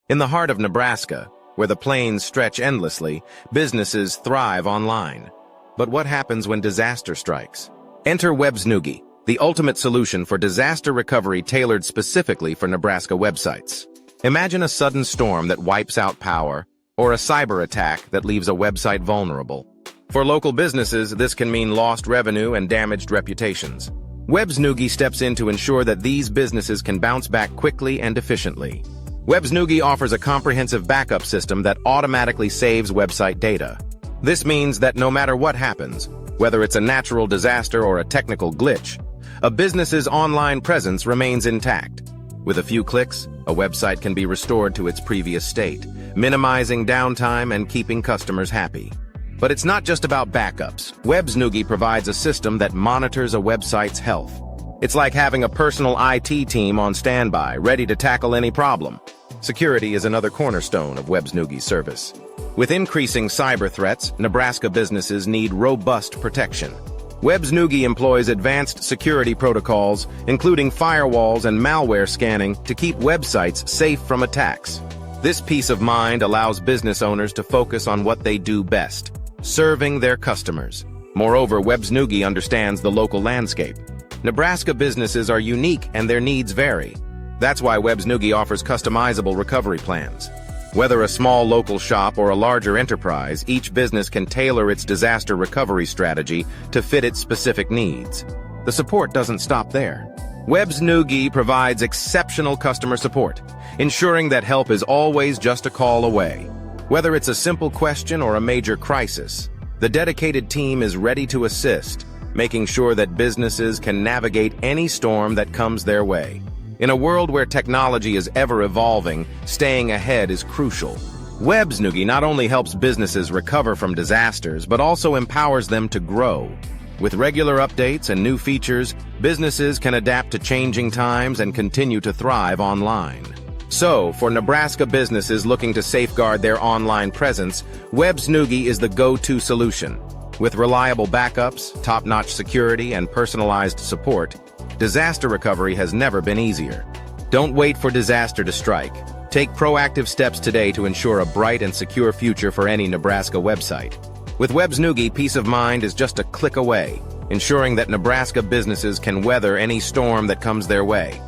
In the heart of Nebraska, where the plains stretch endlessly, businesses thrive online. But what happens when disaster strikes? Enter Websnoogie, the ultimate solution for disaster recovery tailored specifically for Nebraska websites. Imagine a sudden storm that wipes out power, or a cyber attack that leaves a website vulnerable. For local businesses, this can mean lost revenue and damaged reputations. Websnoogie steps in to ensure that these businesses can bounce back quickly and efficiently. Websnoogie offers a comprehensive backup system that automatically saves website data. This means that no matter what happens, whether it's a natural disaster or a technical glitch, a business's online presence remains intact. With a few clicks, a website can be restored to its previous state, minimizing downtime and keeping customers happy. But it's not just about backups. Websnoogie provides a system that monitors a website's health. It's like having a personal IT team on standby, ready to tackle any problem. Security is another cornerstone of Websnoogie's service. With increasing cyber threats, Nebraska businesses need robust protection. Websnoogie employs advanced security protocols, including firewalls and malware scanning, to keep websites safe from attacks. This peace of mind allows business owners to focus on what they do best, serving their customers. Moreover, Websnoogie understands the local landscape. Nebraska businesses are unique and their needs vary. That's why Websnoogie offers customizable recovery plans. Whether a small local shop or a larger enterprise, each business can tailor its disaster recovery strategy to fit its specific needs. The support doesn't stop there. Websnoogie provides exceptional customer support, ensuring that help is always just a call away. Whether it's a simple question or a major crisis, the dedicated team is ready to assist, making sure that businesses can navigate any storm that comes their way. In a world where technology is ever evolving, staying ahead is crucial. Websnoogie not only helps businesses recover from disasters, but also empowers them to grow. With regular updates and new features, businesses can adapt to changing times and continue to thrive online. So, for Nebraska businesses looking to safeguard their online presence, Websnoogie is the go-to solution. With reliable backups, top-notch security, and personalized support, disaster recovery has never been easier. Don't wait for disaster to strike. Take proactive steps today to ensure a bright and secure future for any Nebraska website. With Websnoogie, peace of mind is just a click away, ensuring that Nebraska businesses can weather any storm that comes their way.